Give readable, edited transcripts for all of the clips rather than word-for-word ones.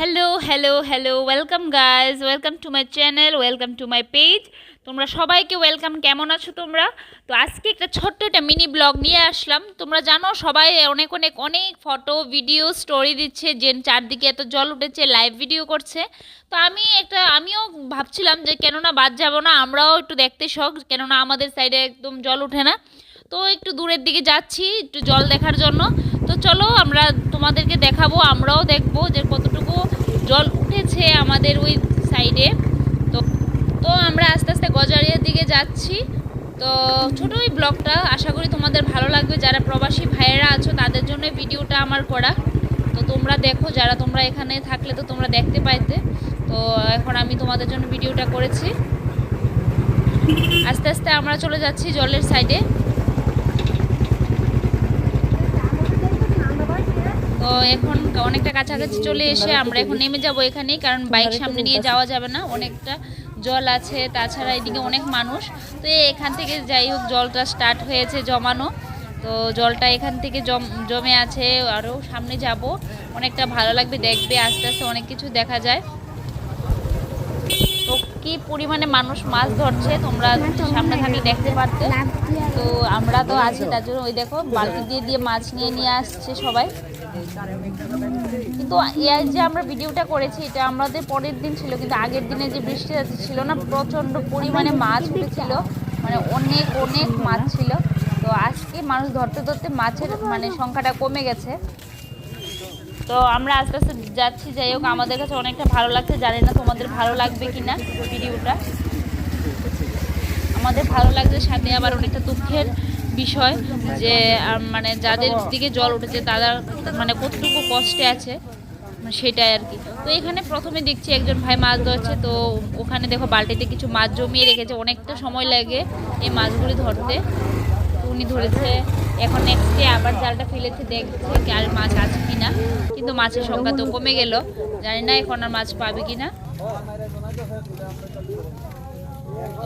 Hello hello hello welcome guys, welcome to my channel, welcome to my page. তোমরা সবাইকে welcome. কেমন আছো তোমরা? তো আজকে একটা ছোট্ট একটা মিনি ব্লগ নিয়ে আসলাম। তোমরা জানো সবাই অনেক অনেক অনেক ফটো ভিডিও স্টোরি দিচ্ছে যে চারদিকে এত জল উঠেছে, লাইভ ভিডিও করছে। তো আমিও ভাবছিলাম যে কেননা বাদ যাবো না, আমরাও একটু দেখতে শখ, কেননা আমাদের সাইডে একদম জল ওঠে না। তো একটু দূরের দিকে যাচ্ছি একটু জল দেখার জন্য। তো চলো আমরা তোমাদেরকে দেখাবো, আমরাও দেখবো যে কতটুকু জল উঠেছে আমাদের ওই সাইডে। তো তো আমরা আস্তে আস্তে গজারিয়ার দিকে যাচ্ছি। তো ছোটো ওই ব্লগটা, আশা করি তোমাদের ভালো লাগবে। যারা প্রবাসী ভাইয়েরা আছো তাদের জন্য ভিডিওটা আমার করা। তো তোমরা দেখো, যারা তোমরা এখানে থাকলে তো তোমরা দেখতে পাইতে। তো এখন আমি তোমাদের জন্য ভিডিওটা করেছি। আস্তে আস্তে আমরা চলে যাচ্ছি জলের সাইডে। তো এখন অনেকটা কাছাকাছি চলে এসে আমরা এখন নেমে যাব এখানেই, কারণ বাইক সামনে নিয়ে যাওয়া যাবে না, অনেকটা জল আছে। তাছাড়া এদিকে অনেক মানুষ। তো এখান থেকে যাই হোক জলটা স্টার্ট হয়েছে জমানো। তো জলটা এখান থেকে জমে আছে, আরও সামনে যাব, অনেকটা ভালো লাগবে দেখবে। আস্তে আস্তে অনেক কিছু দেখা যায়। তো কি পরিমাণে মানুষ মাছ ধরছে তোমরা সামনে থাকলে দেখতে পারতে। তো আমরা তো আছি, তার জন্য ওই দেখো বালতি দিয়ে দিয়ে মাছ নিয়ে আসছে সবাই। কিন্তু এই যে আমরা ভিডিওটা করেছি এটা আমাদের পরের দিন ছিল, কিন্তু আগের দিনে যে বৃষ্টি ছিল না, প্রচণ্ড পরিমাণে মাছ উঠেছিল, মানে অনেক অনেক মাছ ছিল। তো আজকে মানুষ ধরতে ধরতে মাছের মানে সংখ্যাটা কমে গেছে। তো আমরা আস্তে আস্তে যাচ্ছি। যাই হোক আমাদের কাছে অনেকটা ভালো লাগছে, জানি না তোমাদের ভালো লাগবে কিনা ভিডিওটা। আমাদের ভালো লাগছে, সাথে আবার অনেকটা দুঃখের বিষয় যে মানে যাদের দিকে জল উঠেছে তারা মানে কতটুকু কষ্টে আছে সেটাই আর কি। তো এখানে প্রথমে দেখছি একজন ভাই মাছ ধরছে। তো ওখানে দেখো বালতিতে কিছু মাছ জমিয়ে রেখেছে, অনেকটা সময় লাগে এই মাছগুলি ধরতে। তো উনি ধরেছে, এখন নেক্সটে আবার জালটা ফেলেছে, দেখছে কি আর মাছ আছে কিনা। কিন্তু মাছের সংখ্যা তো কমে গেল, জানি না এখন আর মাছ পাবে কিনা।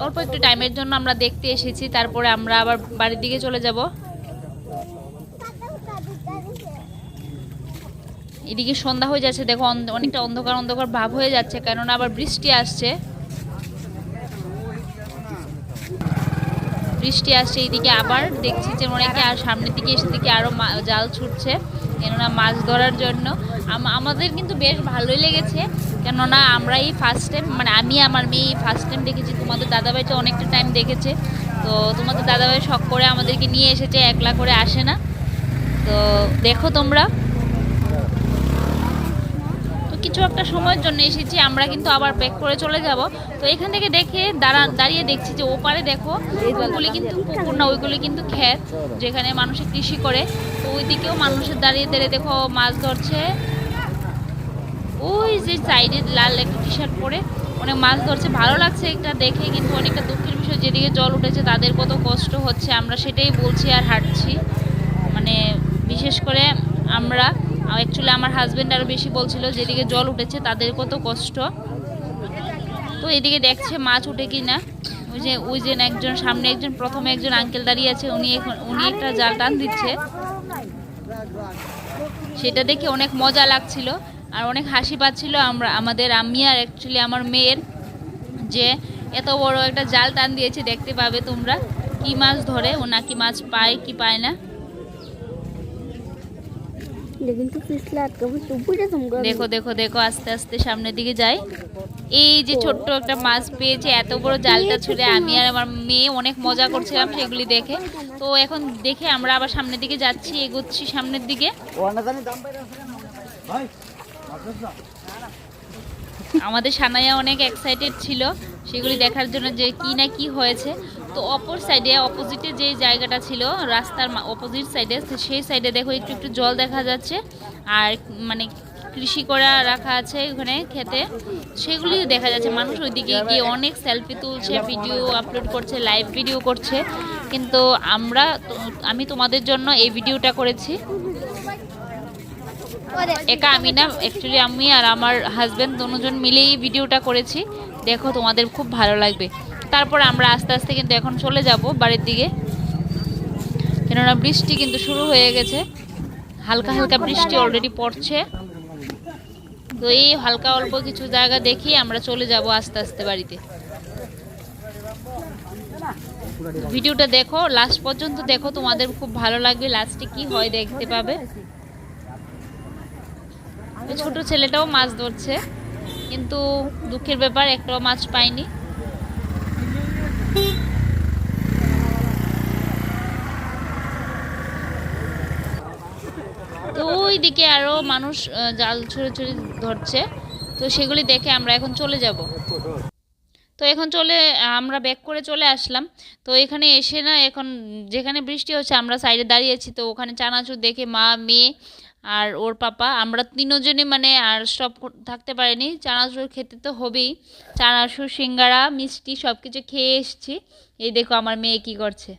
অল্প একটু টাইমের জন্য আমরা দেখতে এসেছি, তারপরে আমরা আবার বাড়ির দিকে চলে যাব। এদিকে সন্ধ্যা হয়ে যাচ্ছে, দেখো অনেকটা অন্ধকার অন্ধকার ভাব হয়ে যাচ্ছে, কেননা আবার বৃষ্টি আসছে। এইদিকে আবার দেখছি যে অনেকে আর সামনের দিকে এসে দিকে আরো জাল ছুটছে, কেননা মাছ ধরার জন্য। আমাদের কিন্তু বেশ ভালোই লেগেছে, কেননা আমরা এই ফার্স্ট টাইম, মানে আমি আমার মেয়ে ফার্স্ট টাইম দেখেছি। তোমাদের দাদাভাই তো অনেকটা টাইম দেখেছে। তো তোমাদের দাদাভাই শখ করে আমাদেরকে নিয়ে এসেছে, একলা করে আসে না। তো দেখো তোমরা, কিছু একটা সময়ের জন্য এসেছি, আমরা কিন্তু আবার ব্যাক করে চলে যাব। তো এখান থেকে দেখে দাঁড়িয়ে দেখছি যে ওপারে দেখো ওইগুলি কিন্তু পুকুর না, ওইগুলি কিন্তু ক্ষেত যেখানে মানুষে কৃষি করে। তো ওই দিকেও মানুষের দাঁড়িয়ে দাঁড়িয়ে দেখো মাছ ধরছে। ওই যে সাইডে লাল একটা টি শার্ট পরে অনেক মাছ ধরছে, ভালো লাগছে এটা দেখে। কিন্তু অনেকটা দুঃখের বিষয়, যেদিকে জল উঠেছে তাদের কত কষ্ট হচ্ছে, আমরা সেটাই বলছি আর হাঁটছি। মানে বিশেষ করে আমরা, অ্যাকচুয়ালি আমার হাজব্যান্ড আরও বেশি বলছিল যেদিকে জল উঠেছে তাদের কত কষ্ট। তো এদিকে দেখছে মাছ উঠে কি না। ওই যে একজন সামনে, প্রথমে একজন আঙ্কেল দাঁড়িয়ে আছে, উনি একটা জাল টান দিচ্ছে। সেটা দেখে অনেক মজা লাগছিল আর অনেক হাসি পাচ্ছিল আমি আর অ্যাকচুয়ালি আমার মেয়ের, যে এত বড় একটা জাল টান দিয়েছে। দেখতে পাবে তোমরা কি মাছ ধরে ও, নাকি মাছ পায় কি পায় না। দেখো দেখো দেখো আস্তে আস্তে সামনের দিকে যাই। এই যে ছোট্ট একটা মাছ পেয়েছে, এত বড় জালটা ছুঁড়ে আমি আর আমার মেয়ে অনেক মজা করছিলাম সেগুলি দেখে। তো এখন দেখে আমরা আবার সামনের দিকে যাচ্ছি, এগোচ্ছি সামনের দিকে। আমাদের সানায়া অনেক এক্সাইটেড ছিল সেগুলি দেখার জন্য, যে কি না কি হয়েছে। তো অপর সাইডে, অপোজিটে যে জায়গাটা ছিল রাস্তার অপোজিট সাইডে, সেই সাইডে দেখো একটু একটু জল দেখা যাচ্ছে। আর মানে কৃষি করা রাখা আছে ওখানে খেতে, সেগুলিও দেখা যাচ্ছে। মানুষ ওইদিকে গিয়ে অনেক সেলফি তুলছে, ভিডিও আপলোড করছে, লাইভ ভিডিও করছে। কিন্তু আমি তোমাদের জন্য এই ভিডিওটা করেছি। একা আমি না, অ্যাকচুয়ালি আমি আর আমার হাজব্যান্ড দুজন মিলেই ভিডিওটা করেছি। দেখো তোমাদের খুব ভালো লাগবে। তারপর আমরা আস্তে আস্তে কিন্তু এখন চলে যাব বাড়ির দিকে, কেননা বৃষ্টি কিন্তু শুরু হয়ে গেছে, হালকা হালকা বৃষ্টি অলরেডি পড়ছে। তো এই হালকা অল্প কিছু জায়গা দেখি আমরা চলে যাব আস্তে আস্তে বাড়িতে। ভিডিওটা দেখো, লাস্ট পর্যন্ত দেখো, তোমাদের খুব ভালো লাগবে, লাস্টে কি হয় দেখতে পাবে। ছোট ছেলেটাও মাছ ধরছে, কিন্তু দুঃখের ব্যাপার একটাও মাছ পাইনি। তো ওই দিকে আরো মানুষ জাল ছুঁড়ে ছুঁড়ে ধরছে, তো সেগুলি দেখে আমরা এখন চলে যাব। তো এখন আমরা ব্যাক করে চলে আসলাম। তো এখানে এসে না, এখন যেখানে বৃষ্টি হচ্ছে আমরা সাইডে দাঁড়িয়েছি, তো ওখানে চানাচুর দেখে মা, মেয়ে আর ওর পাপা, আমরা তিনজনই মানে আর সব থাকতে পারিনি, চানাচুর খেতে তো হবেই। চানাচুর, সিঙ্গারা, মিষ্টি সব কিছু খেয়ে এসেছি। এই দেখো আমার মেয়ে কি করছে।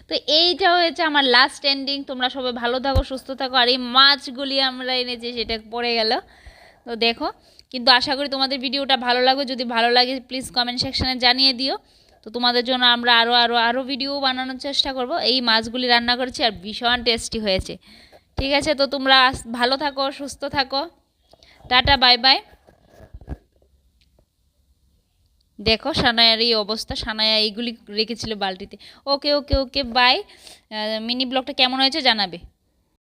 তো এইটা হয়েছে আমার লাস্ট এন্ডিং। তোমরা সবাই ভালো থাকো, সুস্থ থাকো। আর এই মাছগুলি আমরা এনেছি সেটা পড়ে গেল। তো দেখো, কিন্তু আশা করি তোমাদের ভিডিওটা ভালো লাগবে। যদি ভালো লাগে প্লিজ কমেন্ট সেকশানে জানিয়ে দিও। তো তোমাদের জন্য আমরা আরও ভিডিও বানানোর চেষ্টা করব। এই মাছগুলি রান্না করেছি আর ভীষণ টেস্টি হয়েছে। ঠিক আছে, তো তোমরা ভালো থাকো, সুস্থ থাকো। Tata, bye bye. দেখো সানায়ার এই অবস্থা, সানায়া এইগুলি রেখেছিল বালতিতে। ওকে ওকে ওকে, বাই। মিনি ব্লগটা কেমন হয়েছে জানাবে।